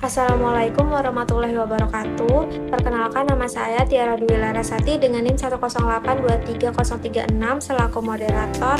Assalamualaikum warahmatullahi wabarakatuh. Perkenalkan, nama saya Tiara Dwi Larasati dengan NIM 1082336 selaku moderator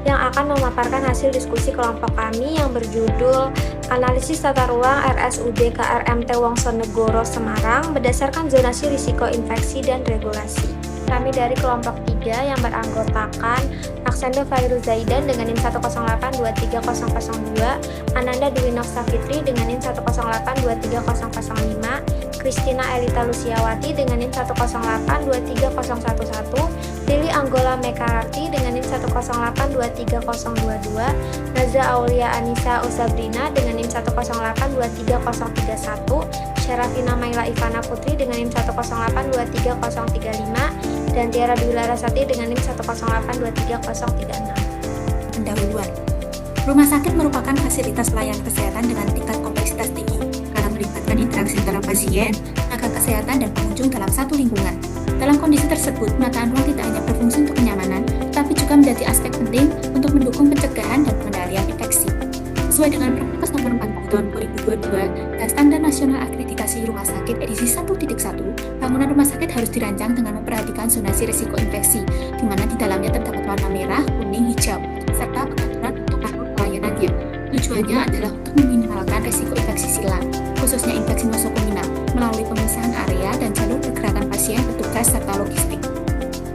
yang akan memaparkan hasil diskusi kelompok kami yang berjudul Analisis Tata Ruang RSUD KRMT Wongsonegoro Semarang berdasarkan zonasi risiko infeksi dan regulasi. Kami dari kelompok 3 yang beranggotakan Aksendo Fairuz Zaidan dengan NIM 108230002, Ananda Dwi Nofsa Fitri dengan NIM 108230005, Kristina Elita Lusiawati dengan NIM 108230011, Lili Anggola Mekararti dengan NIM 108230022, Nazra Aulia Anissa Usabrina dengan NIM 108230031, Syarafina Maila Ivana Putri dengan NIM 108230035, dan Tiara Dwi Larasati dengan NIM 108230036. Pendahuluan. Rumah sakit merupakan fasilitas pelayanan kesehatan dengan tingkat kompleksitas tinggi karena melibatkan interaksi antara pasien, tenaga kesehatan, dan pengunjung dalam satu lingkungan. Dalam kondisi tersebut, penataan ruang tidak hanya berfungsi untuk kenyamanan, tetapi juga menjadi aspek penting untuk mendukung pencegahan dan pengendalian infeksi. Sesuai dengan Perpres Nomor 40 Tahun 2022 dan Standar Nasional Akreditasi Rumah Sakit edisi 1.1, bangunan rumah sakit harus dirancang dengan memperhatikan zonasi risiko infeksi, di mana di dalamnya terdapat warna merah, kuning, hijau, serta pengaturan untuk alur pelayanannya. Tujuannya adalah untuk meminimalkan risiko infeksi silang, khususnya infeksi nosokominal, melalui pemisahan area dan jalur pergerakan pasien, petugas, serta logistik.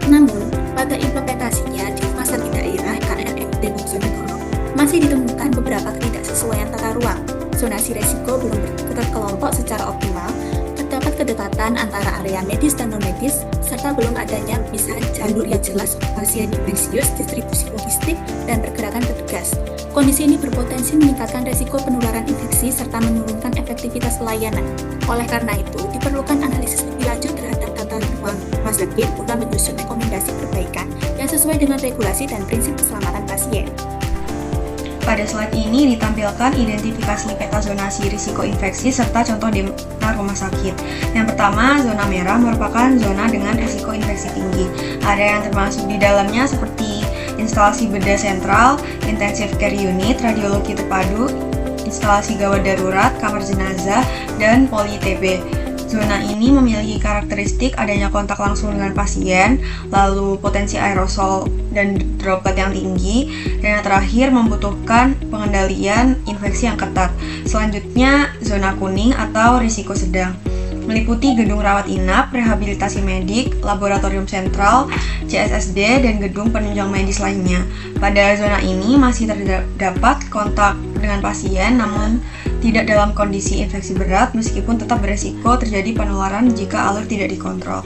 Namun, pada implementasinya di rumah sakit daerah KRMT Wongsonegoro masih ditemukan beberapa ketidaksesuaian tata ruang. Zonasi risiko belum terkelompok secara optimal, terdapat kedekatan antara area medis dan non-medis, serta belum adanya pemisahan jalur yang jelas untuk pasien infeksius, distribusi logistik, dan pergerakan petugas. Kondisi ini berpotensi meningkatkan risiko penularan infeksi serta menurunkan efektivitas pelayanan. Oleh karena itu, diperlukan analisis lebih lanjut terhadap tata ruang rumah sakit guna menyusun rekomendasi perbaikan yang sesuai dengan regulasi dan prinsip keselamatan pasien. Pada slide ini ditampilkan identifikasi peta zonasi risiko infeksi serta contoh data rumah sakit. Yang pertama, zona merah merupakan zona dengan risiko infeksi tinggi. Area yang termasuk di dalamnya seperti instalasi bedah sentral, intensive care unit, radiologi terpadu, instalasi gawat darurat, kamar jenazah, dan poli TB. Zona ini memiliki karakteristik adanya kontak langsung dengan pasien, lalu potensi aerosol dan droplet yang tinggi, dan yang terakhir membutuhkan pengendalian infeksi yang ketat. Selanjutnya, zona kuning atau risiko sedang meliputi gedung rawat inap, rehabilitasi medik, laboratorium sentral, CSSD, dan gedung penunjang medis lainnya. Pada zona ini masih terdapat kontak dengan pasien, namun tidak dalam kondisi infeksi berat meskipun tetap beresiko terjadi penularan jika alur tidak dikontrol.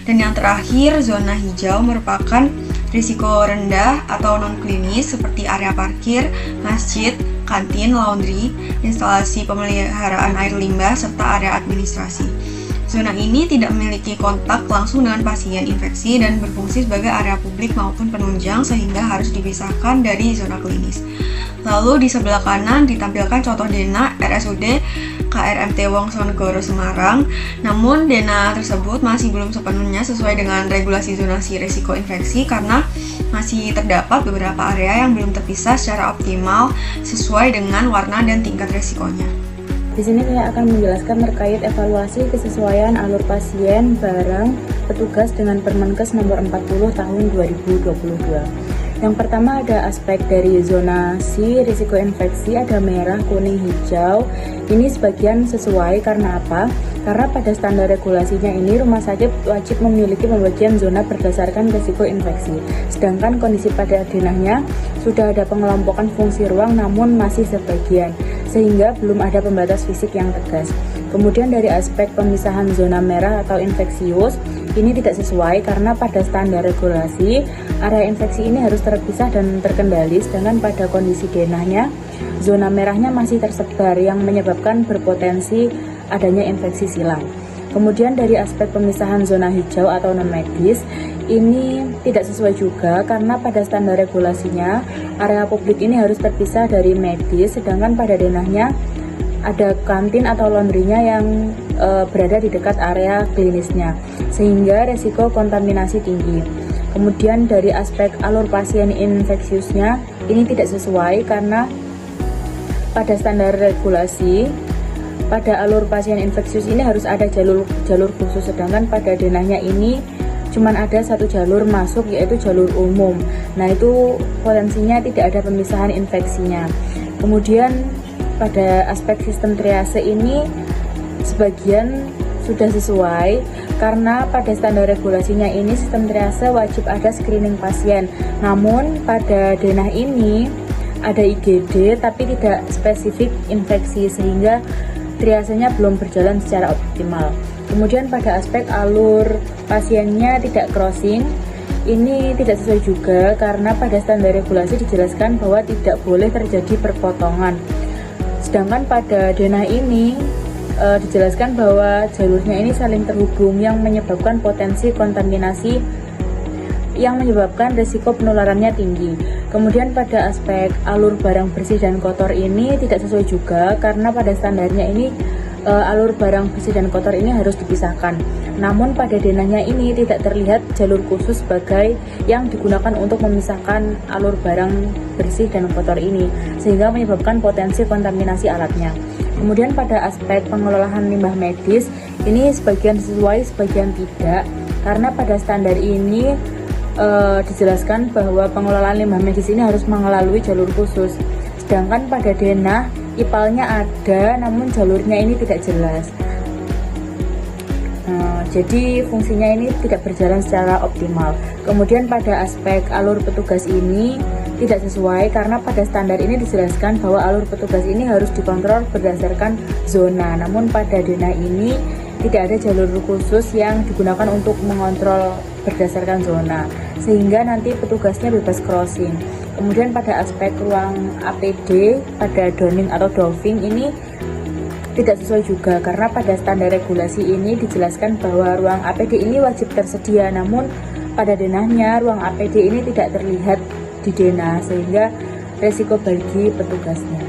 Dan yang terakhir, zona hijau merupakan risiko rendah atau non-klinis seperti area parkir, masjid, kantin, laundry, instalasi pemeliharaan air limbah, serta area administrasi. Zona ini tidak memiliki kontak langsung dengan pasien infeksi dan berfungsi sebagai area publik maupun penunjang sehingga harus dipisahkan dari zona klinis. Lalu di sebelah kanan ditampilkan contoh dena RSUD KRMT Wongsonegoro Semarang. Namun dena tersebut masih belum sepenuhnya sesuai dengan regulasi zonasi risiko infeksi karena masih terdapat beberapa area yang belum terpisah secara optimal sesuai dengan warna dan tingkat risikonya. Di sini saya akan menjelaskan terkait evaluasi kesesuaian alur pasien, barang, petugas dengan Permenkes nomor 40 tahun 2022. Yang pertama ada aspek dari zonasi risiko infeksi, ada merah, kuning, hijau. Ini sebagian sesuai karena apa? Karena pada standar regulasinya ini rumah sakit wajib memiliki pembagian zona berdasarkan risiko infeksi. Sedangkan kondisi pada denahnya sudah ada pengelompokan fungsi ruang namun masih sebagian, sehingga belum ada pembatas fisik yang tegas. Kemudian dari aspek pemisahan zona merah atau infeksius, ini tidak sesuai karena pada standar regulasi area infeksi ini harus terpisah dan terkendali, sedangkan pada kondisi denahnya zona merahnya masih tersebar yang menyebabkan berpotensi adanya infeksi silang. Kemudian dari aspek pemisahan zona hijau atau non-medis, ini tidak sesuai juga karena pada standar regulasinya area publik ini harus terpisah dari medis, sedangkan pada denahnya ada kantin atau laundrynya yang berada di dekat area klinisnya, sehingga resiko kontaminasi tinggi. Kemudian dari aspek alur pasien infeksiusnya ini tidak sesuai karena pada standar regulasi pada alur pasien infeksius ini harus ada jalur khusus, sedangkan pada denahnya ini cuman ada satu jalur masuk, yaitu jalur umum. Nah, itu potensinya tidak ada pemisahan infeksinya. Kemudian pada aspek sistem triase ini sebagian sudah sesuai, karena pada standar regulasinya ini sistem triase wajib ada screening pasien. Namun pada denah ini ada IGD tapi tidak spesifik infeksi, sehingga triasenya belum berjalan secara optimal. Kemudian pada aspek alur pasiennya tidak crossing, ini tidak sesuai juga karena pada standar regulasi dijelaskan bahwa tidak boleh terjadi perpotongan. Sedangkan pada denah ini dijelaskan bahwa jalurnya ini saling terhubung yang menyebabkan potensi kontaminasi yang menyebabkan risiko penularannya tinggi. Kemudian pada aspek alur barang bersih dan kotor ini tidak sesuai juga karena pada standarnya ini alur barang bersih dan kotor ini harus dipisahkan. Namun pada denahnya ini tidak terlihat jalur khusus sebagai yang digunakan untuk memisahkan alur barang bersih dan kotor ini, sehingga menyebabkan potensi kontaminasi alatnya. Kemudian pada aspek pengelolaan limbah medis ini sebagian sesuai, sebagian tidak, karena pada standar ini dijelaskan bahwa pengelolaan limbah medis ini harus melalui jalur khusus. Sedangkan pada denah IPAL-nya ada, namun jalurnya ini tidak jelas. Jadi fungsinya ini tidak berjalan secara optimal. Kemudian pada aspek alur petugas ini tidak sesuai karena pada standar ini dijelaskan bahwa alur petugas ini harus dikontrol berdasarkan zona. Namun pada denah ini tidak ada jalur khusus yang digunakan untuk mengontrol berdasarkan zona, sehingga nanti petugasnya bebas crossing. Kemudian pada aspek ruang APD pada downing atau doffing ini tidak sesuai juga karena pada standar regulasi ini dijelaskan bahwa ruang APD ini wajib tersedia, namun pada denahnya ruang APD ini tidak terlihat di denah, sehingga resiko bagi petugasnya.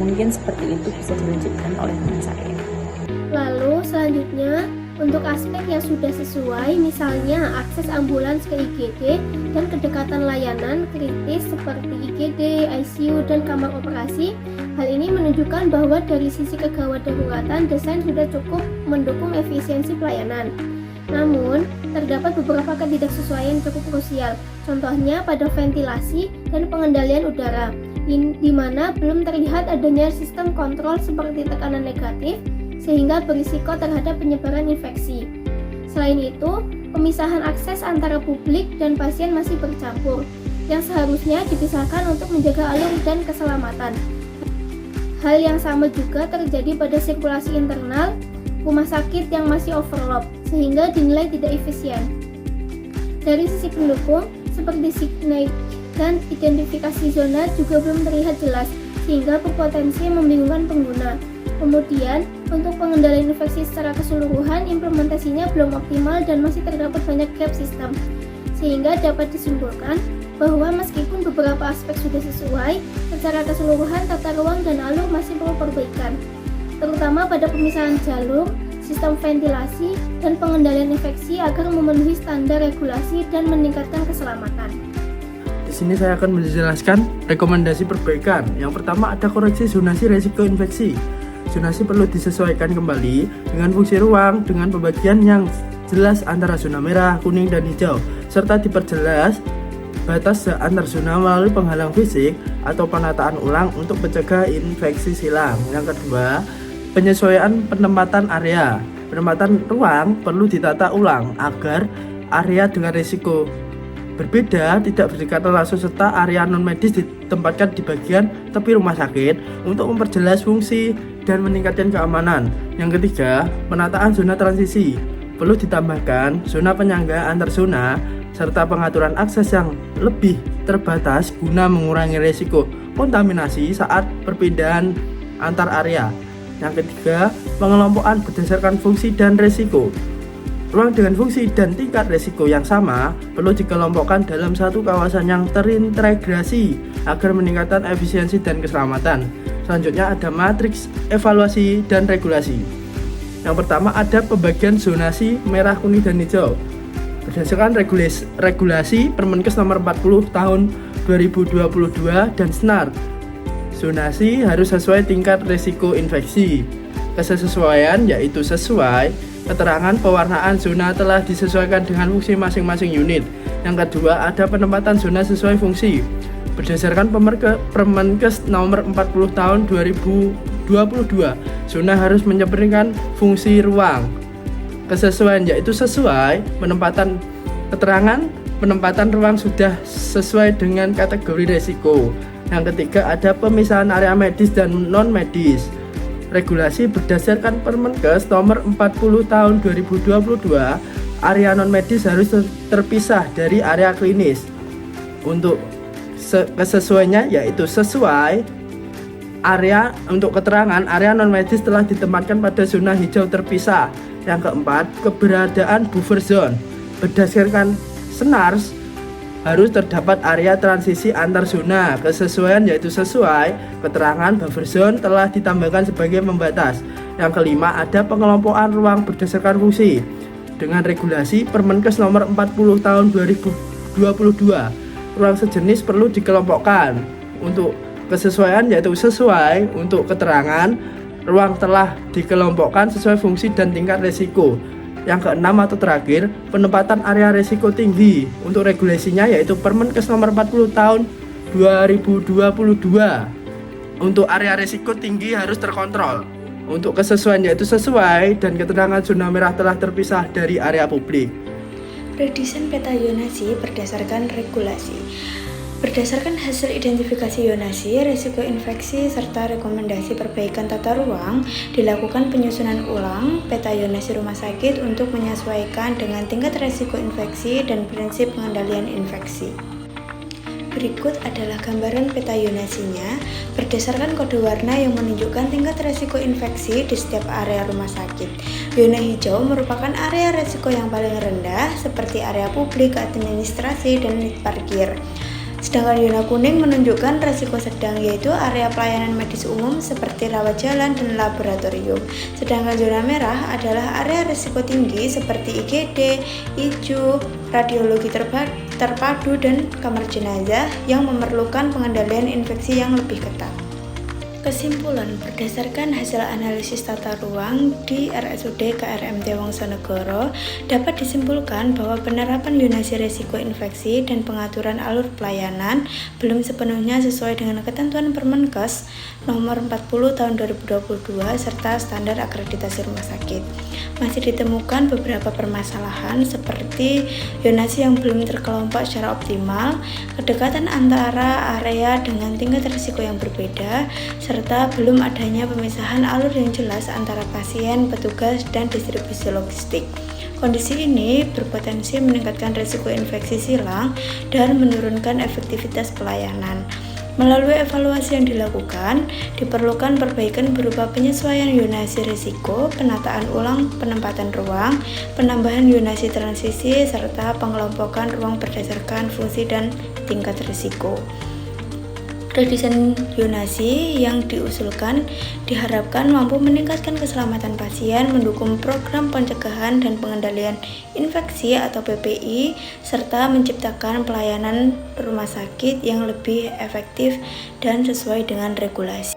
Mungkin seperti itu bisa dilanjutkan oleh teman saya. Lalu selanjutnya untuk aspek yang sudah sesuai, misalnya akses ambulans ke IGD dan kedekatan layanan kritis seperti IGD, ICU, dan kamar operasi. Hal ini menunjukkan bahwa dari sisi kegawat daruratan desain sudah cukup mendukung efisiensi pelayanan. Namun, terdapat beberapa ketidaksesuaian cukup krusial. Contohnya pada ventilasi dan pengendalian udara, di mana belum terlihat adanya sistem kontrol seperti tekanan negatif, sehingga berisiko terhadap penyebaran infeksi. Selain itu, pemisahan akses antara publik dan pasien masih bercampur, yang seharusnya dipisahkan untuk menjaga alur dan keselamatan. Hal yang sama juga terjadi pada sirkulasi internal rumah sakit yang masih overload, sehingga dinilai tidak efisien. Dari sisi pendukung, seperti signage dan identifikasi zona juga belum terlihat jelas, sehingga berpotensi membingungkan pengguna. Kemudian, untuk pengendalian infeksi secara keseluruhan, implementasinya belum optimal dan masih terdapat banyak gap sistem. Sehingga dapat disimpulkan bahwa meskipun beberapa aspek sudah sesuai, secara keseluruhan tata ruang dan alur masih perlu perbaikan, terutama pada pemisahan jalur, sistem ventilasi, dan pengendalian infeksi agar memenuhi standar regulasi dan meningkatkan keselamatan. Di sini saya akan menjelaskan rekomendasi perbaikan. Yang pertama ada koreksi zonasi risiko infeksi. Zonasi perlu disesuaikan kembali dengan fungsi ruang dengan pembagian yang jelas antara zona merah, kuning, dan hijau, serta diperjelas batas antar zona melalui penghalang fisik atau penataan ulang untuk mencegah infeksi silang. Yang kedua, penyesuaian penempatan area. Penempatan ruang perlu ditata ulang agar area dengan risiko berbeda tidak berdekatan langsung, serta area non medis ditempatkan di bagian tepi rumah sakit untuk memperjelas fungsi dan meningkatkan keamanan. Yang ketiga, penataan zona transisi. Perlu ditambahkan zona penyangga antar zona serta pengaturan akses yang lebih terbatas guna mengurangi risiko kontaminasi saat perpindahan antar area. Yang ketiga, pengelompokan berdasarkan fungsi dan risiko. Ruang dengan fungsi dan tingkat risiko yang sama perlu dikelompokkan dalam satu kawasan yang terintegrasi agar meningkatkan efisiensi dan keselamatan. Selanjutnya ada matriks evaluasi dan regulasi. Yang pertama ada pembagian zonasi merah, kuning, dan hijau. Berdasarkan regulasi Permenkes nomor 40 tahun 2022 dan SNAR zonasi harus sesuai tingkat risiko infeksi. Kesesuaian yaitu sesuai, keterangan pewarnaan zona telah disesuaikan dengan fungsi masing-masing unit. Yang kedua, ada penempatan zona sesuai fungsi. Berdasarkan Permenkes nomor 40 tahun 2022, zona harus mencerminkan fungsi ruang. Kesesuaian yaitu sesuai, penempatan ruang sudah sesuai dengan kategori risiko. Yang ketiga, ada pemisahan area medis dan non-medis. Regulasi berdasarkan Permenkes nomor 40 tahun 2022, area non-medis harus terpisah dari area klinis. Untuk kesesuaiannya yaitu sesuai area. Untuk keterangan, area non-medis telah ditempatkan pada zona hijau terpisah. Yang keempat, keberadaan buffer zone. Berdasarkan SENARS, harus terdapat area transisi antar zona. Kesesuaian yaitu sesuai, keterangan buffer zone telah ditambahkan sebagai pembatas. Yang kelima, ada pengelompokan ruang berdasarkan fungsi. Dengan regulasi Permenkes nomor 40 tahun 2022, ruang sejenis perlu dikelompokkan. Untuk kesesuaian yaitu sesuai, untuk keterangan, ruang telah dikelompokkan sesuai fungsi dan tingkat risiko. Yang keenam atau terakhir, penempatan area risiko tinggi. Untuk regulasinya yaitu Permenkes nomor 40 tahun 2022. Untuk area risiko tinggi harus terkontrol. Untuk kesesuaian yaitu sesuai dan keterangan zona merah telah terpisah dari area publik. Redesain peta zonasi berdasarkan regulasi. Berdasarkan hasil identifikasi zonasi, risiko infeksi, serta rekomendasi perbaikan tata ruang, dilakukan penyusunan ulang peta zonasi rumah sakit untuk menyesuaikan dengan tingkat risiko infeksi dan prinsip pengendalian infeksi. Berikut adalah gambaran peta zonasinya berdasarkan kode warna yang menunjukkan tingkat risiko infeksi di setiap area rumah sakit. Zona hijau merupakan area risiko yang paling rendah seperti area publik, administrasi, dan parkir. Sedangkan zona kuning menunjukkan risiko sedang, yaitu area pelayanan medis umum seperti rawat jalan dan laboratorium. Sedangkan zona merah adalah area risiko tinggi seperti IGD, ICU, radiologi terpadu, dan kamar jenazah yang memerlukan pengendalian infeksi yang lebih ketat. Kesimpulan, berdasarkan hasil analisis tata ruang di RSUD KRMT Wongsonegoro, dapat disimpulkan bahwa penerapan zonasi risiko infeksi dan pengaturan alur pelayanan belum sepenuhnya sesuai dengan ketentuan Permenkes nomor 40 tahun 2022 serta standar akreditasi rumah sakit. Masih ditemukan beberapa permasalahan seperti zonasi yang belum terkelompok secara optimal, kedekatan antara area dengan tingkat risiko yang berbeda, serta belum adanya pemisahan alur yang jelas antara pasien, petugas, dan distribusi logistik. Kondisi ini berpotensi meningkatkan risiko infeksi silang dan menurunkan efektivitas pelayanan. Melalui evaluasi yang dilakukan, diperlukan perbaikan berupa penyesuaian zonasi risiko, penataan ulang penempatan ruang, penambahan zonasi transisi, serta pengelompokan ruang berdasarkan fungsi dan tingkat risiko. Redesain zonasi yang diusulkan diharapkan mampu meningkatkan keselamatan pasien, mendukung program pencegahan dan pengendalian infeksi atau PPI, serta menciptakan pelayanan rumah sakit yang lebih efektif dan sesuai dengan regulasi.